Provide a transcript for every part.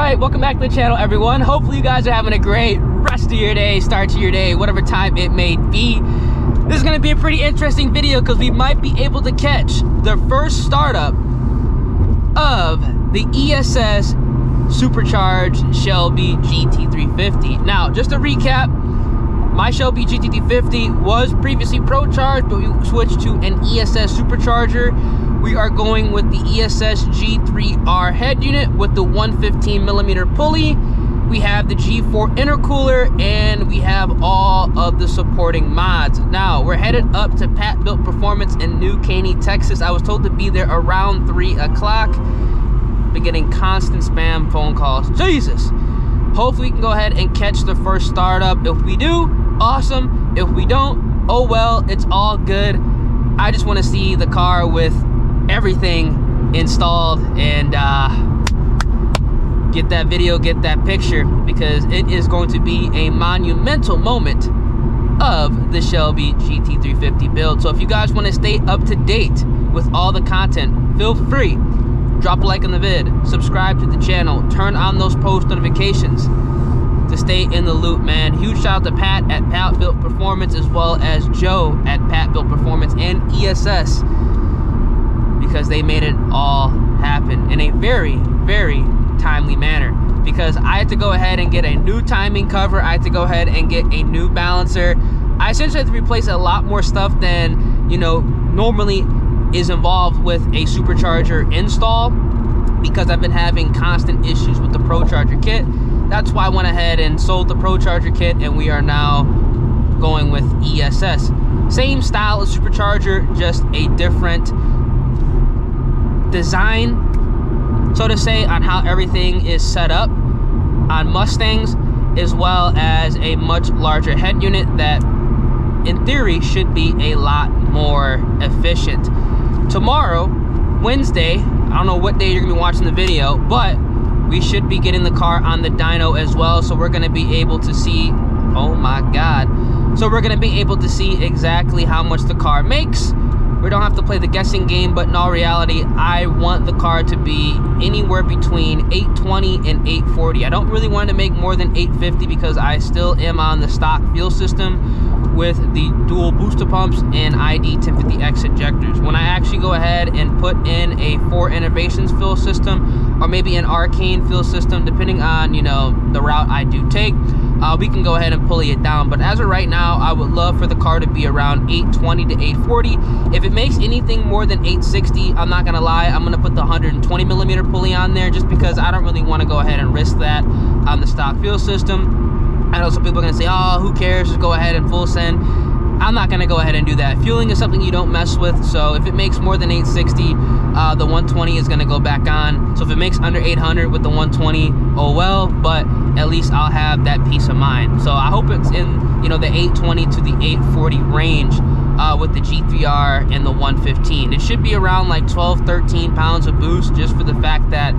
Alright, welcome back to the channel, everyone. Hopefully you guys are having a great rest of your day, start to your day, whatever time it may be. This is going to be a pretty interesting video because we might be able to catch the first startup of the ESS Supercharged Shelby GT350. Now, just to recap, my Shelby GT350 was previously Pro-charged, but we switched to an ESS Supercharger. We are going with the ESS G3R head unit with the 115mm pulley. We have the G4 intercooler, and we have all of the supporting mods. Now, we're headed up to Pat Built Performance in New Caney, Texas. I was told to be there around 3 o'clock. Been getting constant spam phone calls. Jesus! Hopefully we can go ahead and catch the first startup. If we do, awesome. If we don't, oh well, it's all good. I just want to see the car with everything installed and get that video, get that picture, because it is going to be a monumental moment of the Shelby GT350 build. So if you guys want to stay up to date with all the content, feel free. Drop a like on the vid, subscribe to the channel, turn on those post notifications to stay in the loop, man. Huge shout out to Pat at Pat Built Performance, as well as Joe at Pat Built Performance and ESS, because they made it all happen in a very, very timely manner. Because I had to go ahead and get a new timing cover, I had to go ahead and get a new balancer. I essentially had to replace a lot more stuff than, you know, normally is involved with a supercharger install, because I've been having constant issues with the Procharger kit. That's why I went ahead and sold the Procharger kit, and we are now going with ESS. Same style as Supercharger, just a different design, so to say, on how everything is set up on Mustangs, as well as a much larger head unit that in theory should be a lot more efficient. Tomorrow, Wednesday, I don't know what day you're gonna be watching the video, but we should be getting the car on the dyno as well, so we're gonna be able to see, oh my god, so we're gonna be able to see exactly how much the car makes. We don't have to play the guessing game, but in all reality, I want the car to be anywhere between 820 and 840. I don't really want to make more than 850 because I still am on the stock fuel system with the dual booster pumps and ID 1050X injectors. When I actually go ahead and put in a 4 Innovations fuel system, or maybe an Arcane fuel system, depending on, you know, the route I do take, we can go ahead and pulley it down. But as of right now, I would love for the car to be around 820 to 840. If it makes anything more than 860, I'm not gonna lie, I'm gonna put the 120mm pulley on there, just because I don't really want to go ahead and risk that on the stock fuel system. I know some people are gonna say, oh, who cares, just go ahead and full send. I'm not gonna go ahead and do that. Fueling is something you don't mess with, so if it makes more than 860, the 120 is gonna go back on. So if it makes under 800 with the 120, oh well, but at least I'll have that peace of mind. So I hope it's in, you know, the 820 to the 840 range with the G3R and the 115. It should be around like 12-13 pounds of boost, just for the fact that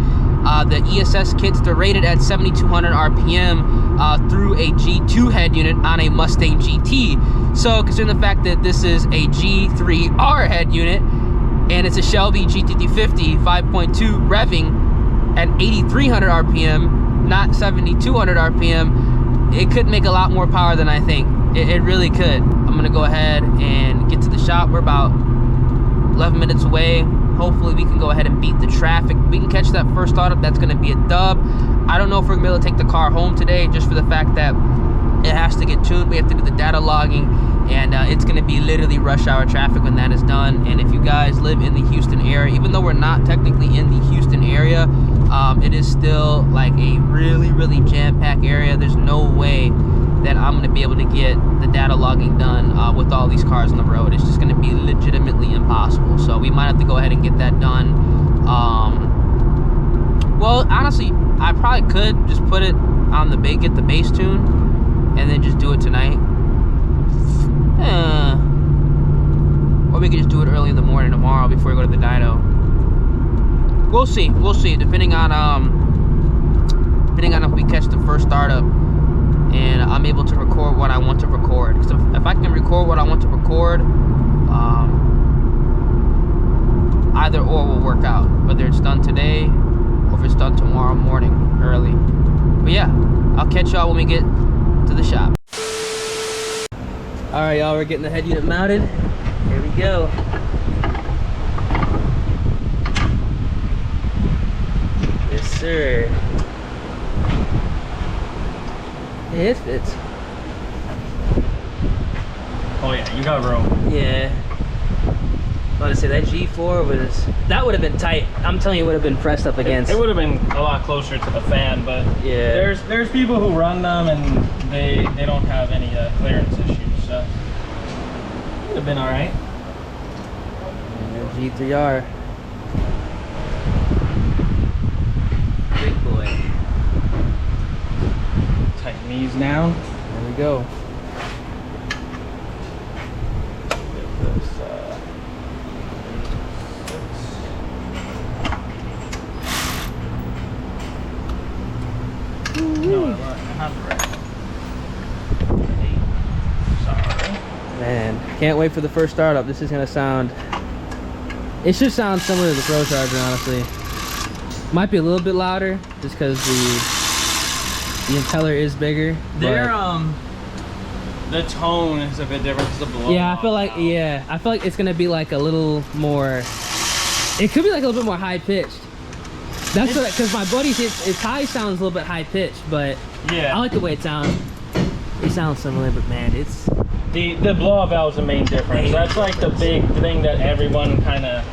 the ESS kits, they're rated at 7,200 RPM through a G2 head unit on a Mustang GT. So considering the fact that this is a G3R head unit and it's a Shelby GT350 5.2 revving at 8,300 RPM, not 7,200 RPM, it could make a lot more power than I think. It really could. I'm gonna go ahead and get to the shop. We're about 11 minutes away. Hopefully we can go ahead and beat the traffic. We can catch that first startup. That's gonna be a dub. I don't know if we're gonna be able to take the car home today, just for the fact that it has to get tuned. We have to do the data logging, and it's gonna be literally rush hour traffic when that is done. And if you guys live in the Houston area, even though we're not technically in the Houston area, it is still like a really, really jam-packed area. There's no way that I'm gonna be able to get the data logging done with all these cars on the road. It's just gonna be legitimately impossible. So we might have to go ahead and get that done. Well, honestly, I probably could just put it on the get the base tune, and then just do it tonight. Or we could just do it early in the morning tomorrow before we go to the dyno. We'll see. We'll see. Depending on if we catch the first startup and I'm able to record what I want to record. So if I can record what I want to record, either or will work out. Whether it's done today or if it's done tomorrow morning early. But yeah, I'll catch y'all when we get to the shop. All right, y'all, we're getting the head unit mounted. Here we go. Yes, sir. Hey, it fits. Oh yeah, you got room. Yeah. About to say that G4 that would have been tight. I'm telling you, it would have been pressed up against. It would have been a lot closer to the fan, but yeah, there's people who run them and they don't have any clearance issues, so it would have been all right. Yeah, G3R, big boy. Tighten these down. There we go. Man, can't wait for the first startup. This is gonna sound, it should sound similar to the ProCharger, honestly. Might be a little bit louder just because the impeller is bigger. The tone is a bit different because the blow. Yeah, I feel like it's gonna be like a little more, it could be like a little bit more high pitched. That's what, because my buddy's his high sounds a little bit high pitched, but yeah, I like the way it sounds. It sounds similar, but man, it's the blow up valve is the main difference. That's like the big thing that everyone kind of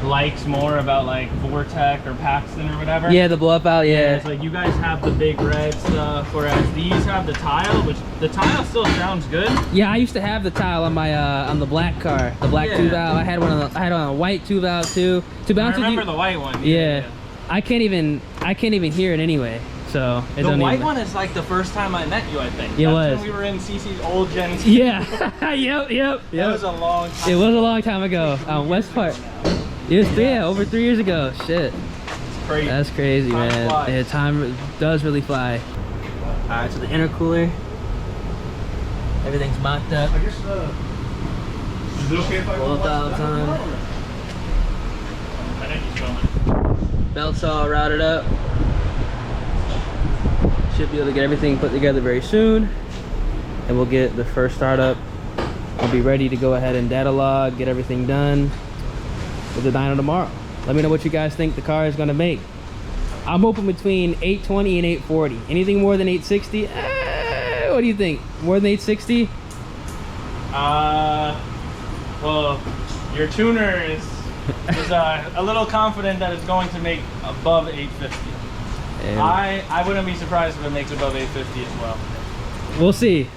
likes more about, like Vortec or Paxton or whatever. Yeah, the blow up valve. Yeah, it's like you guys have the big red stuff, whereas these have the tile, which the tile still sounds good. Yeah, I used to have the tile on my on the black car, the black 2 valve. I had one on a white 2 valve too. To be honest with you, I remember the white one. Yeah. I can't even hear it anyway. So it the white one is like the first time I met you, I think. It That's was when we were in CC's old Gen. Yeah. yep. That was a long time. It was a long time ago. West Park. It was over 3 years ago. Shit. It's crazy. That's crazy, time man. flies. Yeah, time does really fly. All right, so the intercooler, everything's mocked up. I guess, is it okay if I Blow valves on. Belts all routed up. Should be able to get everything put together very soon. And we'll get the first startup. We'll be ready to go ahead and data log, get everything done with the dyno tomorrow. Let me know what you guys think the car is gonna make. I'm hoping between 820 and 840. Anything more than 860? What do you think? More than 860? Well, your tuner is a little confident that it's going to make above 850. And I wouldn't be surprised if it makes above 850 as well. We'll see.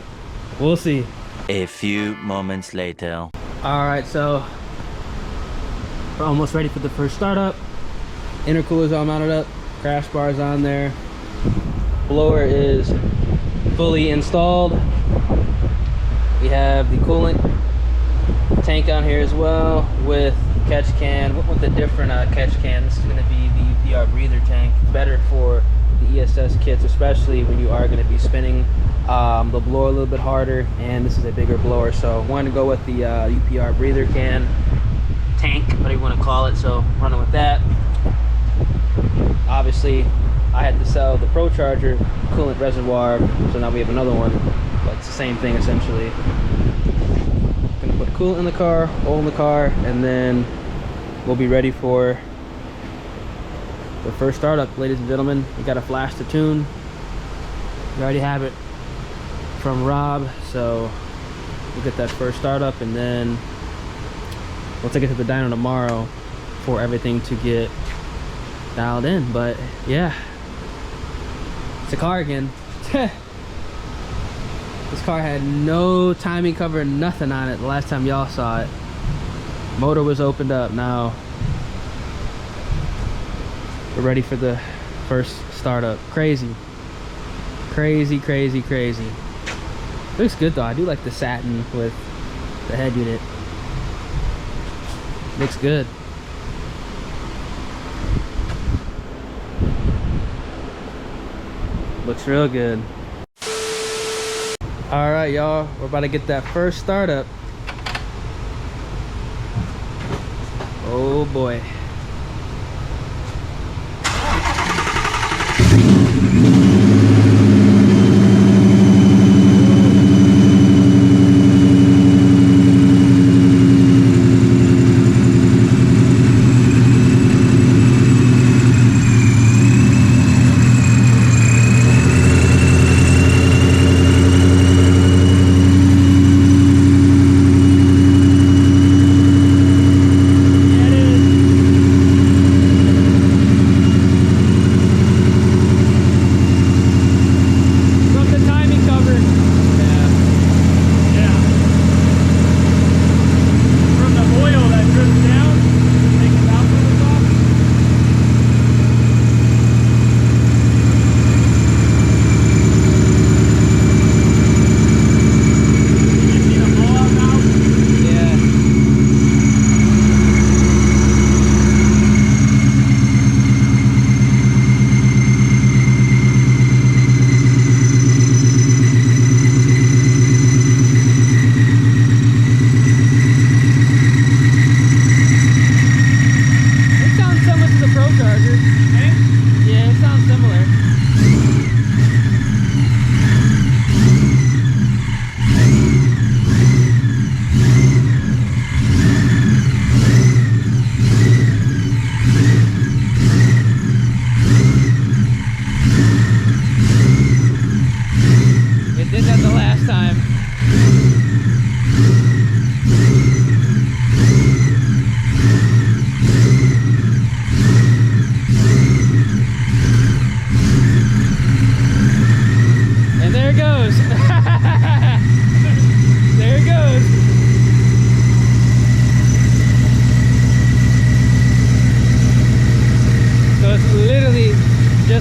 We'll see. A few moments later. All right, so we're almost ready for the first startup. Intercooler's all mounted up. Crash bar's on there. Blower is fully installed. We have the coolant tank on here as well with catch can, with a different catch can. This is going to be the UPR breather tank. Better for the ESS kits, especially when you are going to be spinning the blower a little bit harder, and this is a bigger blower, so I wanted to go with the UPR breather can, tank, whatever you want to call it, so running with that. Obviously I had to sell the ProCharger coolant reservoir, so now we have another one, but it's the same thing essentially. Gonna put coolant in the car, oil in the car, and then we'll be ready for the first startup. Ladies and gentlemen, we got a flash to tune. We already have it from Rob, so we'll get that first startup, and then we'll take it to the dyno tomorrow for everything to get dialed in. But yeah, it's a car again. This car had no timing cover, nothing on it the last time y'all saw it. Motor was opened up. Now we're ready for the first startup. Crazy, crazy, crazy, crazy. Looks good though. I do like the satin with the head unit. Looks good. Looks real good. All right, y'all, we're about to get that first startup. Oh boy.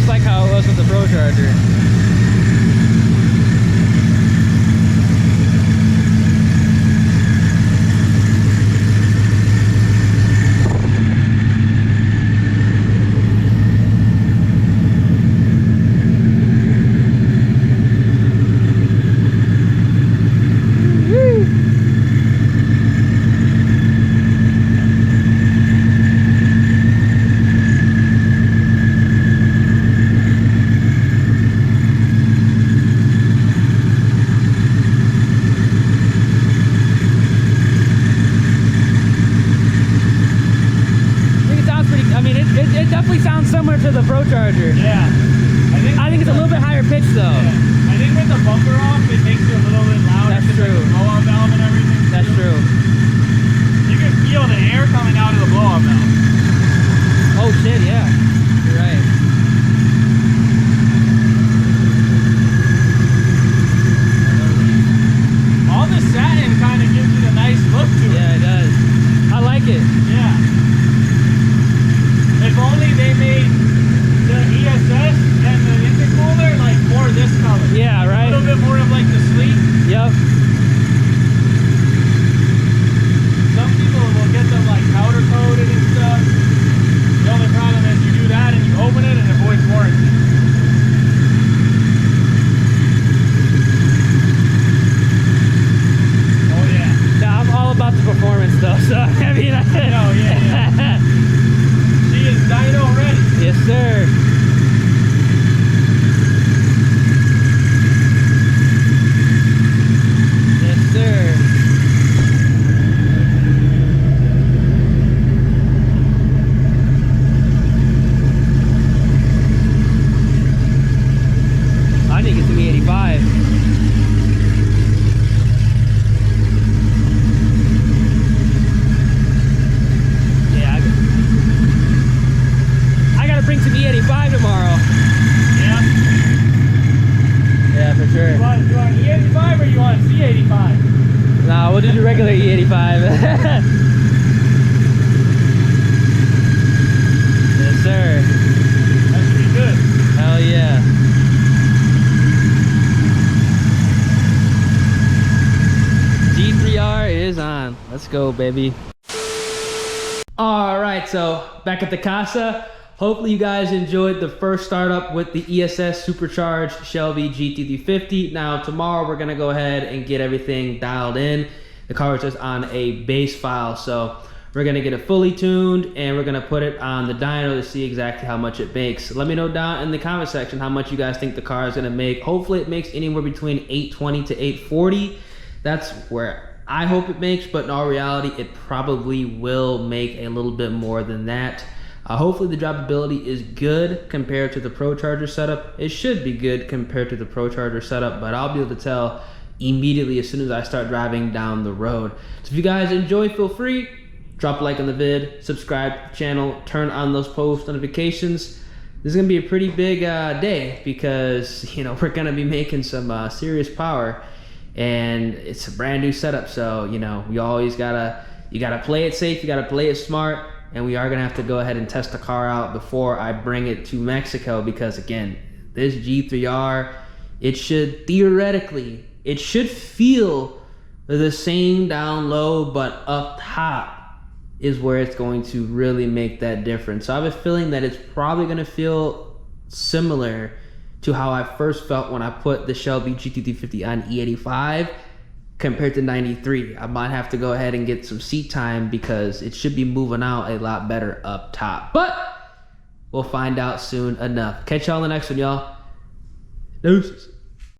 just like how it was with the ProCharger. It definitely sounds similar to the ProCharger. Yeah. I think it's a little bit higher pitch though. Yeah. I think with the bumper off, it makes it a little bit louder. That's true. The blow-off valve and everything. That's true. You can feel the air coming out of the blow-off valve. Oh shit, yeah. You're right. All the satin kind of gives it a nice look to it. Yeah, it does. I like it. Yeah. If only they made the ESS and the intercooler like more this color. Yeah, right. A little bit more of like the sleek. Yep. Some people will get them like powder coated and stuff. The only problem is you do that and you open it and it voids warranty. Oh yeah. Yeah, I'm all about the performance though, so I mean, Oh yeah. She is dyno ready. Yes, sir. Yes, sir. I need to get to me 85. Yeah, I gotta bring some E85 tomorrow. Yeah. Yeah, for sure. You want E85 or you want C85? Nah, we'll do the regular E85. Yes, sir. That should be good. Hell yeah. G3R is on. Let's go, baby. All right, so back at the casa. Hopefully you guys enjoyed the first startup with the ESS Supercharged Shelby GT350. Now tomorrow we're gonna go ahead and get everything dialed in. The car is just on a base file, so we're gonna get it fully tuned and we're gonna put it on the dyno to see exactly how much it makes. Let me know down in the comment section how much you guys think the car is gonna make. Hopefully it makes anywhere between 820 to 840. That's where I hope it makes, but in all reality, it probably will make a little bit more than that. Hopefully the drivability is good compared to the ProCharger setup. It should be good compared to the ProCharger setup, but I'll be able to tell immediately as soon as I start driving down the road. So if you guys enjoy, feel free, drop a like on the vid, subscribe to the channel, turn on those post notifications. This is gonna be a pretty big day because, you know, we're gonna be making some serious power and it's a brand new setup. So, you know, you always gotta play it safe, you gotta play it smart. And we are gonna have to go ahead and test the car out before I bring it to Mexico because again, this G3R, it should theoretically, it should feel the same down low, but up top is where it's going to really make that difference. So I have a feeling that it's probably gonna feel similar to how I first felt when I put the Shelby GT350 on E85 compared to 93. I might have to go ahead and get some seat time because it should be moving out a lot better up top. But we'll find out soon enough. Catch y'all in the next one, y'all. Deuces.